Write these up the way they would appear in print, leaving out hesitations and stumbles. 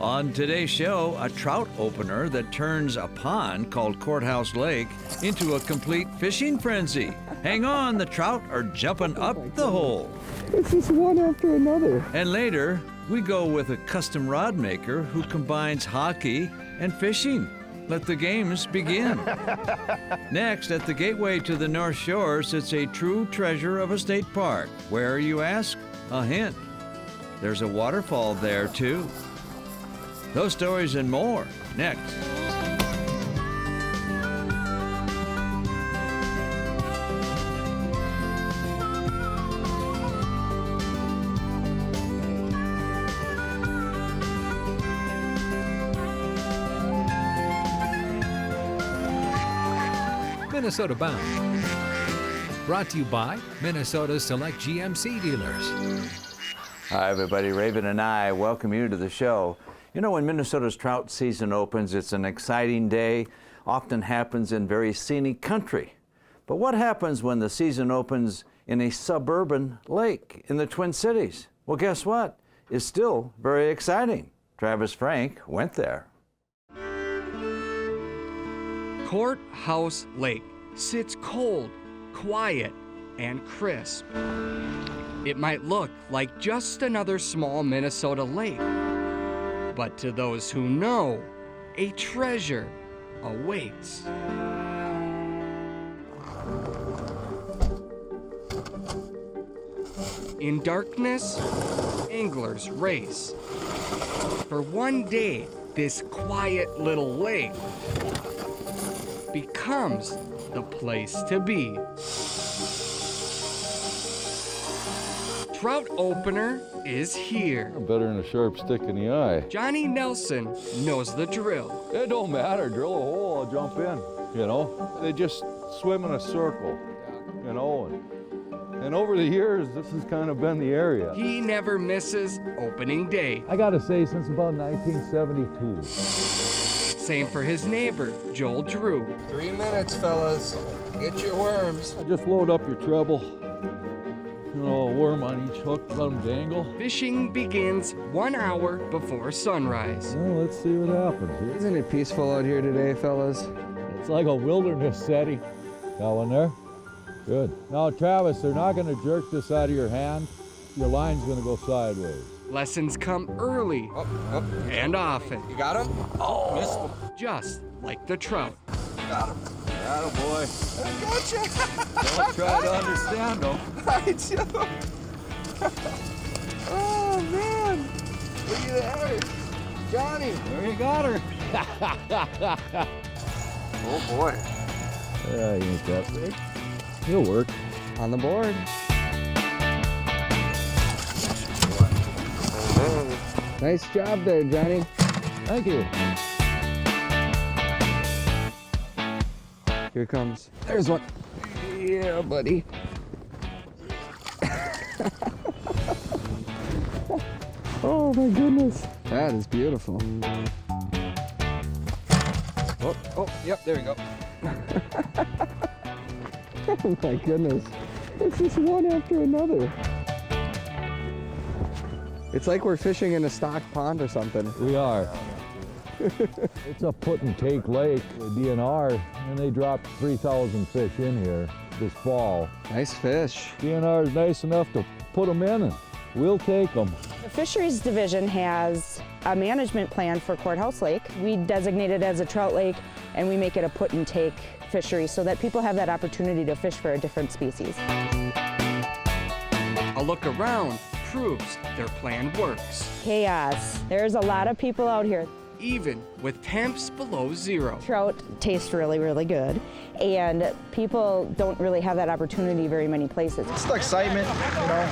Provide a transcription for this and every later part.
On today's show, a trout opener that turns a pond called Courthouse Lake into a complete fishing frenzy. Hang on, the trout are jumping up the hole. It's just one after another. And later, we go with a custom rod maker who combines hockey and fishing. Let the games begin. Next, at the gateway to the North Shore sits a true treasure of a state park. Where, you ask? A hint. There's a waterfall there, too. Those stories and more, next. Minnesota Bound. Brought to you by Minnesota's select GMC dealers. Hi, everybody. Raven and I welcome you to the show. You know, when Minnesota's trout season opens, it's an exciting day, often happens in very scenic country. But what happens when the season opens in a suburban lake in the Twin Cities? Well, guess what? It's still very exciting. Travis Frank went there. Courthouse Lake sits cold, quiet, and crisp. It might look like just another small Minnesota lake, but to those who know, a treasure awaits. In darkness, anglers race. For one day, this quiet little lake becomes the place to be. Trout opener is here. Better than a sharp stick in the eye. Johnny Nelson knows the drill. It don't matter. Drill a hole, I'll jump in. You know, they just swim in a circle. You know, and over the years, this has kind of been the area. He never misses opening day. I got to say, since about 1972. Same for his neighbor, Joel Drew. 3 minutes, fellas. Get your worms. Just load up your treble. You know, a worm on each hook, let them dangle. Fishing begins 1 hour before sunrise. Well, let's see what happens here. Isn't it peaceful out here today, fellas? It's like a wilderness setting. Got one there? Good. Now, Travis, they're not going to jerk this out of your hand. Your line's going to go sideways. Lessons come early and often. You got him? Oh, missed him. Just like the trout. Got him. Atta boy. I gotcha. Don't try to understand them. I do. Oh, man. Look at that. Johnny. There you got her. Oh, boy. Yeah, you ain't that big. He'll work. On the board. Nice job there, Johnny. Thank you. Here comes. There's one. Yeah, buddy. Oh, my goodness. That is beautiful. Oh, yep, there we go. Oh, my goodness. It's just one after another. It's like we're fishing in a stocked pond or something. We are. It's a put-and-take lake, the DNR, and they dropped 3,000 fish in here this fall. Nice fish. DNR is nice enough to put them in, and we'll take them. The Fisheries Division has a management plan for Courthouse Lake. We designate it as a trout lake, and we make it a put-and-take fishery so that people have that opportunity to fish for a different species. A look around proves their plan works. Chaos. There's a lot of people out here. Even with temps below zero. Trout taste really, really good, and people don't really have that opportunity very many places. It's the excitement, you know,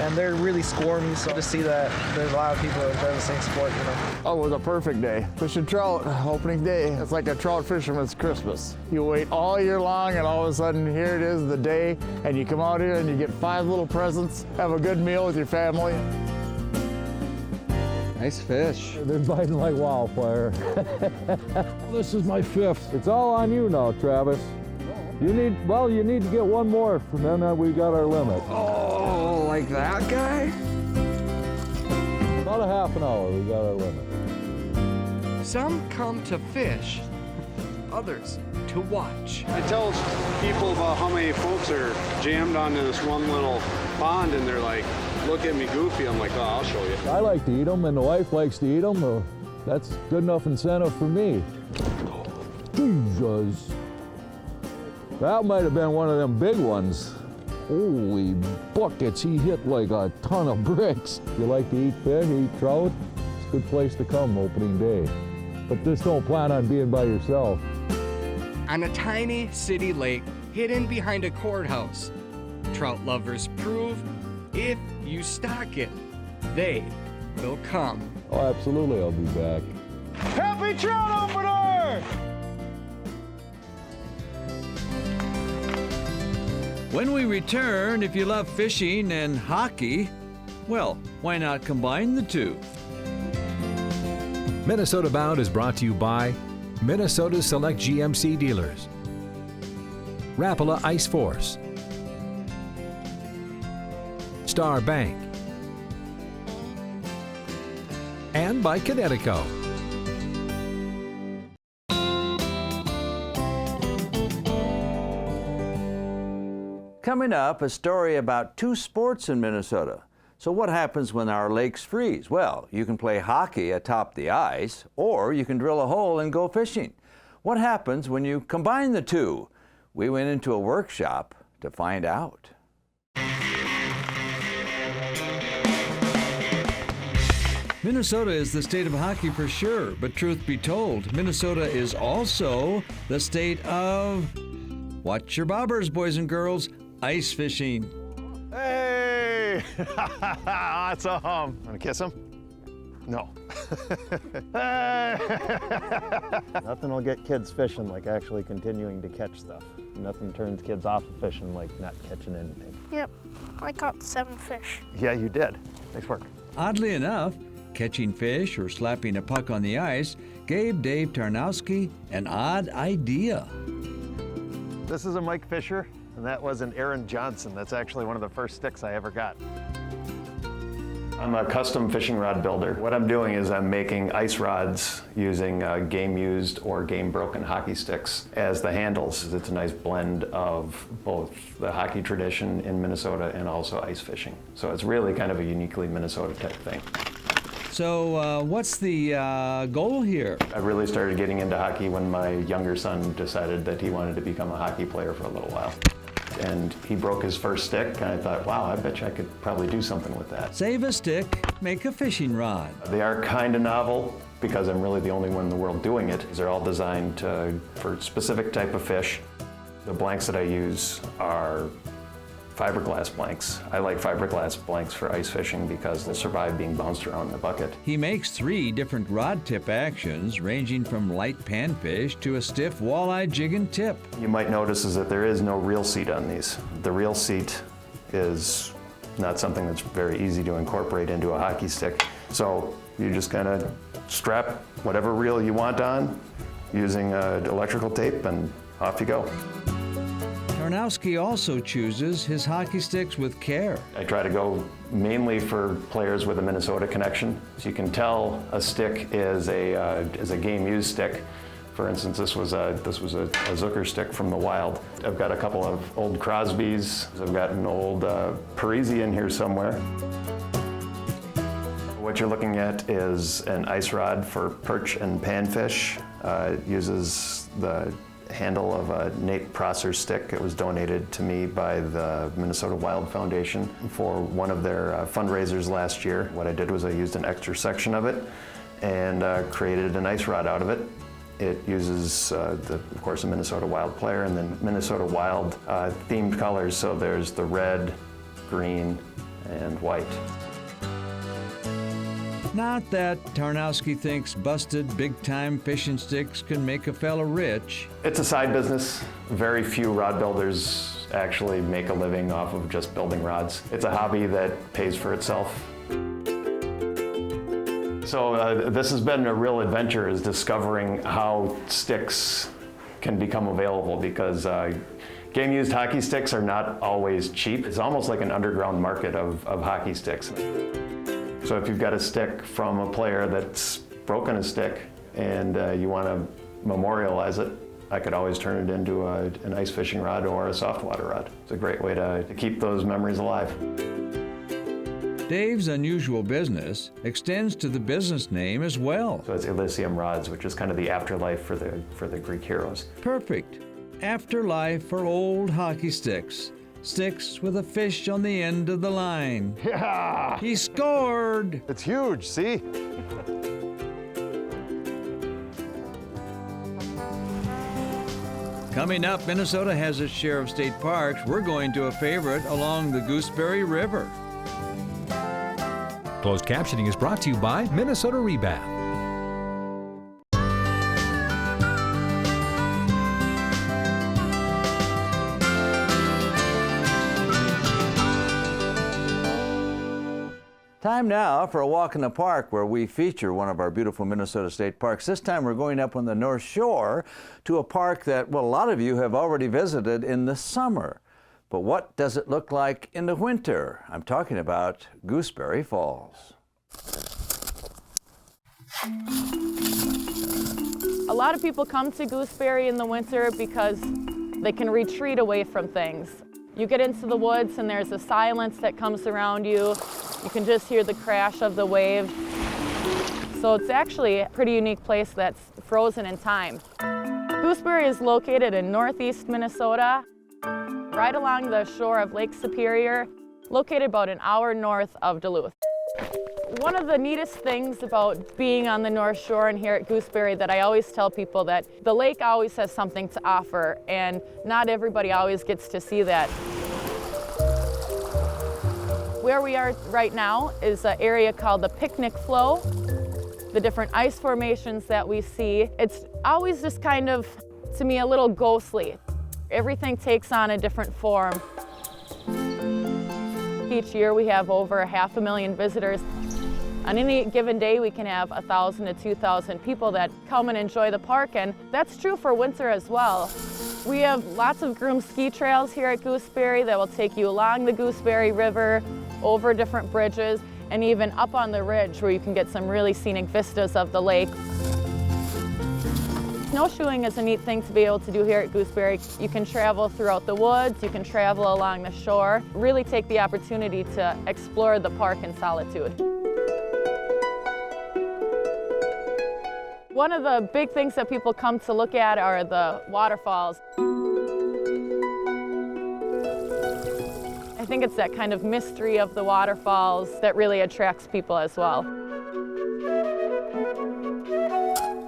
and they're really squirmy, so to see that there's a lot of people that play the same sport, you know. Oh, it was a perfect day. Fishing trout, opening day. It's like a trout fisherman's Christmas. You wait all year long, and all of a sudden, here it is, the day, and you come out here and you get 5 little presents, have a good meal with your family. Nice fish. They're biting like wildfire. This is my 5th. It's all on you now, Travis. You need to get one more, and then we got our limit. Oh, like that guy? About a half an hour, we got our limit. Some come to fish, others to watch. I tell people about how many folks are jammed onto this one little pond and they're like, look at me goofy. I'm like, oh, I'll show you. I like to eat them and the wife likes to eat them. That's good enough incentive for me. Jesus. That might have been one of them big ones. Holy buckets, he hit like a ton of bricks. If you like to eat fish, eat trout, it's a good place to come opening day. But just don't plan on being by yourself. On a tiny city lake hidden behind a courthouse, trout lovers prove if you stock it, they will come. Oh, absolutely, I'll be back. Happy trout opener! When we return, if you love fishing and hockey, well, why not combine the two? Minnesota Bound is brought to you by Minnesota's select GMC dealers, Rapala Ice Force, Star Bank, and by Connecticut. Coming up, a story about two sports in Minnesota. So what happens when our lakes freeze? Well, you can play hockey atop the ice, or you can drill a hole and go fishing. What happens when you combine the two? We went into a workshop to find out. Minnesota is the state of hockey for sure, but truth be told, Minnesota is also the state of, watch your bobbers, boys and girls, ice fishing. Hey! That's a hum. Want to kiss him? No. Nothing will get kids fishing like actually continuing to catch stuff. Nothing turns kids off of fishing like not catching anything. Yep, I caught 7 fish. Yeah, you did. Nice work. Oddly enough, catching fish or slapping a puck on the ice gave Dave Tarnowski an odd idea. This is a Mike Fisher, and that was an Aaron Johnson. That's actually one of the first sticks I ever got. I'm a custom fishing rod builder. What I'm doing is I'm making ice rods using game-used or game-broken hockey sticks as the handles. It's a nice blend of both the hockey tradition in Minnesota and also ice fishing. So it's really kind of a uniquely Minnesota type thing. So what's the goal here? I really started getting into hockey when my younger son decided that he wanted to become a hockey player for a little while. And he broke his first stick, and I thought, wow, I bet you I could probably do something with that. Save a stick, make a fishing rod. They are kind of novel because I'm really the only one in the world doing it. These are all designed for specific type of fish. The blanks that I use are fiberglass blanks. I like fiberglass blanks for ice fishing because they'll survive being bounced around in the bucket. He makes 3 different rod tip actions, ranging from light panfish to a stiff walleye jig and tip. You might notice is that there is no reel seat on these. The reel seat is not something that's very easy to incorporate into a hockey stick. So you just kind of strap whatever reel you want on using electrical tape and off you go. Tarnowski also chooses his hockey sticks with care. I try to go mainly for players with a Minnesota connection. So you can tell a stick is a game-used stick. For instance, this was a Zucker stick from the wild. I've got a couple of old Crosbys. I've got an old Parisi in here somewhere. What you're looking at is an ice rod for perch and panfish. It uses the handle of a Nate Prosser stick. It was donated to me by the Minnesota Wild Foundation for one of their fundraisers last year. What I did was I used an extra section of it and created an ice rod out of it. It uses, of course, a Minnesota Wild player and then Minnesota Wild themed colors. So there's the red, green, and white. Not that Tarnowski thinks busted big-time fishing sticks can make a fella rich. It's a side business. Very few rod builders actually make a living off of just building rods. It's a hobby that pays for itself. So this has been a real adventure, is discovering how sticks can become available, because game-used hockey sticks are not always cheap. It's almost like an underground market of hockey sticks. So So if you've got a stick from a player that's broken a stick and you want to memorialize it, I could always turn it into an ice fishing rod or a soft water rod. It's a great way to keep those memories alive. Dave's unusual business extends to the business name as well. So it's Elysium Rods, which is kind of the afterlife for the Greek heroes. Perfect. Afterlife for old hockey sticks. Sticks with a fish on the end of the line. Yeah! He scored! It's huge, see? Coming up, Minnesota has its share of state parks. We're going to a favorite along the Gooseberry River. Closed captioning is brought to you by Minnesota Rebath. Time now for a walk in the park where we feature one of our beautiful Minnesota state parks. This time we're going up on the North Shore to a park that, well, a lot of you have already visited in the summer. But what does it look like in the winter? I'm talking about Gooseberry Falls. A lot of people come to Gooseberry in the winter because they can retreat away from things. You get into the woods and there's a silence that comes around you. You can just hear the crash of the wave. So it's actually a pretty unique place that's frozen in time. Gooseberry is located in northeast Minnesota, right along the shore of Lake Superior, located about an hour north of Duluth. One of the neatest things about being on the North Shore and here at Gooseberry that I always tell people that the lake always has something to offer, and not everybody always gets to see that. Where we are right now is an area called the Picnic Flow. The different ice formations that we see, it's always just kind of, to me, a little ghostly. Everything takes on a different form. Each year we have over 500,000 visitors. On any given day, we can have 1,000 to 2,000 people that come and enjoy the park, and that's true for winter as well. We have lots of groomed ski trails here at Gooseberry that will take you along the Gooseberry River, over different bridges, and even up on the ridge where you can get some really scenic vistas of the lake. Snowshoeing is a neat thing to be able to do here at Gooseberry. You can travel throughout the woods, you can travel along the shore, really take the opportunity to explore the park in solitude. One of the big things that people come to look at are the waterfalls. I think it's that kind of mystery of the waterfalls that really attracts people as well.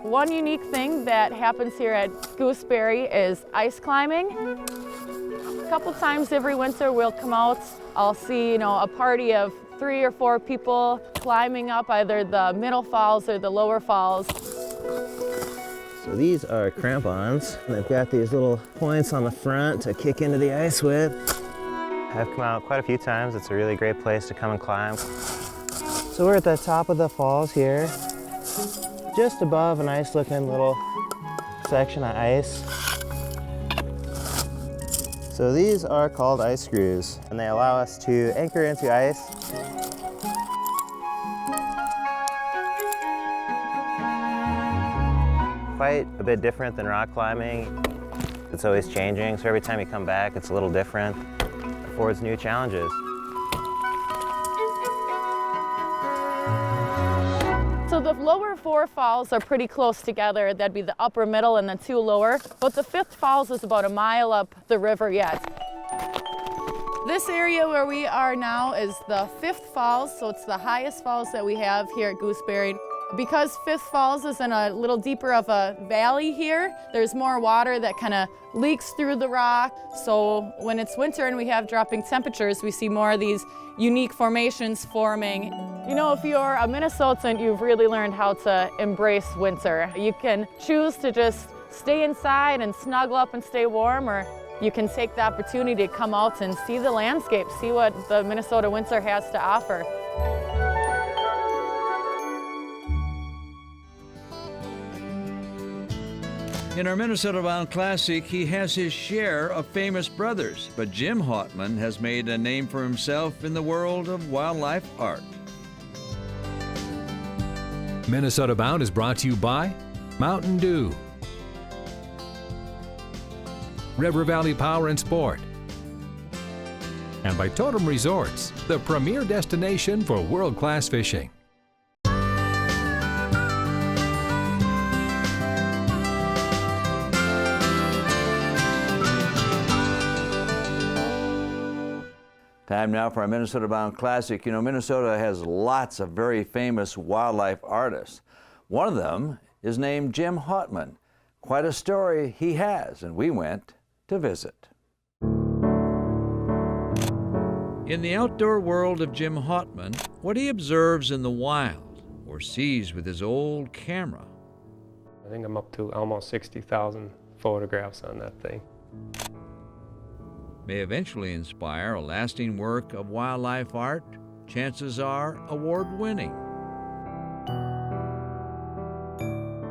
One unique thing that happens here at Gooseberry is ice climbing. A couple times every winter we'll come out, I'll see, a party of 3 or 4 people climbing up either the middle falls or the lower falls. So these are crampons, and they've got these little points on the front to kick into the ice with. I've come out quite a few times. It's a really great place to come and climb. So we're at the top of the falls here, just above a nice looking little section of ice. So these are called ice screws, and they allow us to anchor into ice. Quite a bit different than rock climbing. It's always changing, so every time you come back, it's a little different. It affords new challenges. So the lower 4 falls are pretty close together. That'd be the upper, middle, and the 2 lower. But the 5th falls is about a mile up the river yet. This area where we are now is the 5th falls, so it's the highest falls that we have here at Gooseberry. Because 5th Falls is in a little deeper of a valley here, there's more water that kind of leaks through the rock. So when it's winter and we have dropping temperatures, we see more of these unique formations forming. If you're a Minnesotan, you've really learned how to embrace winter. You can choose to just stay inside and snuggle up and stay warm, or you can take the opportunity to come out and see the landscape, see what the Minnesota winter has to offer. In our Minnesota Bound Classic, he has his share of famous brothers, but Jim Hartman has made a name for himself in the world of wildlife art. Minnesota Bound is brought to you by Mountain Dew, River Valley Power and Sport, and by Totem Resorts, the premier destination for world-class fishing. Time now for our Minnesota Bound Classic. You know, Minnesota has lots of very famous wildlife artists. One of them is named Jim Hartman. Quite a story he has, and we went to visit. In the outdoor world of Jim Hartman, what he observes in the wild or sees with his old camera. I think I'm up to almost 60,000 photographs on that thing. May eventually inspire a lasting work of wildlife art, chances are award-winning.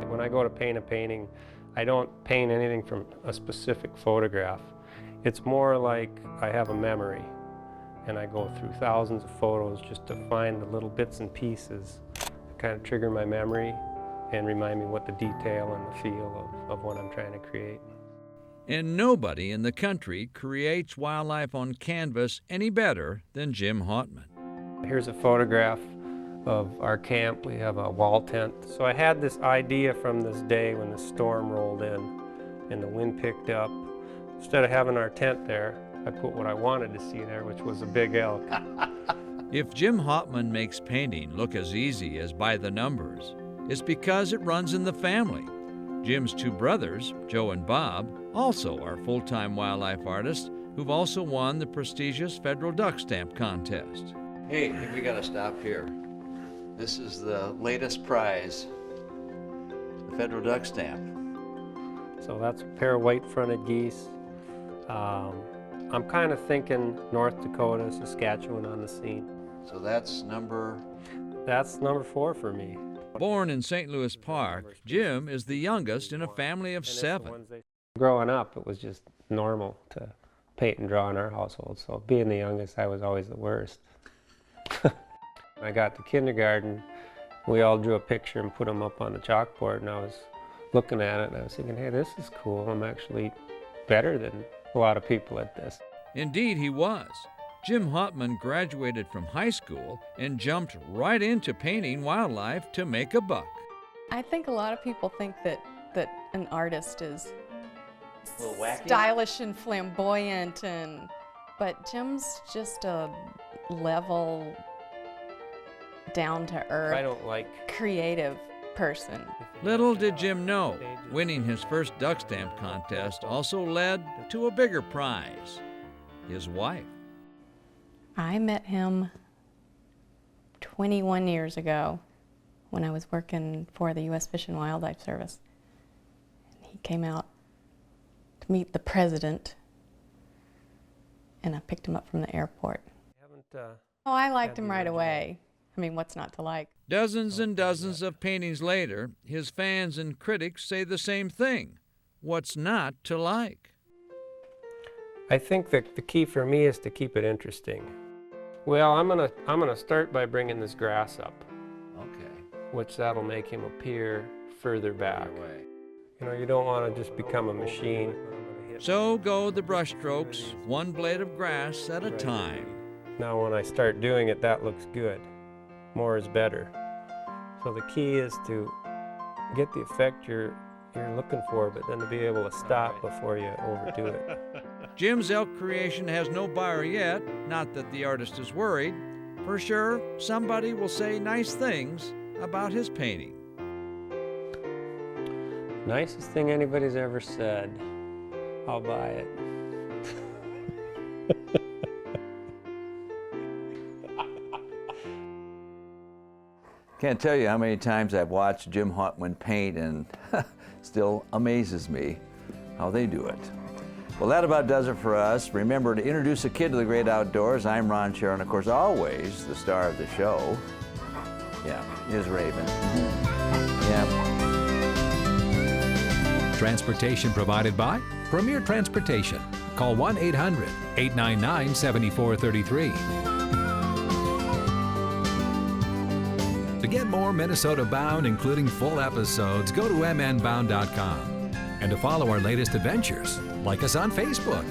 When I go to paint a painting, I don't paint anything from a specific photograph. It's more like I have a memory, and I go through thousands of photos just to find the little bits and pieces that kind of trigger my memory and remind me what the detail and the feel of what I'm trying to create. And nobody in the country creates wildlife on canvas any better than Jim Hartman. Here's a photograph of our camp. We have a wall tent. So I had this idea from this day when the storm rolled in and the wind picked up. Instead of having our tent there, I put what I wanted to see there, which was a big elk. If Jim Hartman makes painting look as easy as by the numbers, it's because it runs in the family. Jim's two brothers, Joe and Bob, also are full-time wildlife artists who've also won the prestigious federal duck stamp contest. Hey, we gotta stop here. This is the latest prize, the federal duck stamp. So that's a pair of white-fronted geese. I'm kind of thinking North Dakota, Saskatchewan on the scene. So that's number? That's number 4 for me. Born in St. Louis Park, Jim is the youngest in a family of 7. Growing up, it was just normal to paint and draw in our household, so being the youngest, I was always the worst. When I got to kindergarten, we all drew a picture and put them up on the chalkboard, and I was looking at it and I was thinking, hey, this is cool. I'm actually better than a lot of people at this. Indeed, he was. Jim Hartman graduated from high school and jumped right into painting wildlife to make a buck. I think a lot of people think that an artist is wacky, stylish and flamboyant, but Jim's just a level, down-to-earth, I don't like creative person. Little did Jim know, winning his first duck stamp contest also led to a bigger prize, his wife. I met him 21 years ago when I was working for the U.S. Fish and Wildlife Service. And he came out to meet the president, and I picked him up from the airport. I liked him right away. I mean, what's not to like? Dozens and dozens of paintings later, his fans and critics say the same thing. What's not to like? I think that the key for me is to keep it interesting. Well, I'm gonna start by bringing this grass up. Okay. Which that'll make him appear further back. You know, you don't want to just become a machine. So go the brush strokes, one blade of grass at a time. Now when I start doing it, that looks good. More is better. So the key is to get the effect you're looking for, but then to be able to stop before you overdo it. Jim's elk creation has no buyer yet, not that the artist is worried. For sure, somebody will say nice things about his painting. Nicest thing anybody's ever said. I'll buy it. Can't tell you how many times I've watched Jim Hartman paint, and still amazes me how they do it. Well, that about does it for us. Remember to introduce a kid to the great outdoors. I'm Ron Schara, and of course, always the star of the show. Yeah, is Raven. Yeah. Transportation provided by Premier Transportation. Call 1-800-899-7433. To get more Minnesota Bound, including full episodes, go to mnbound.com. And to follow our latest adventures, like us on Facebook.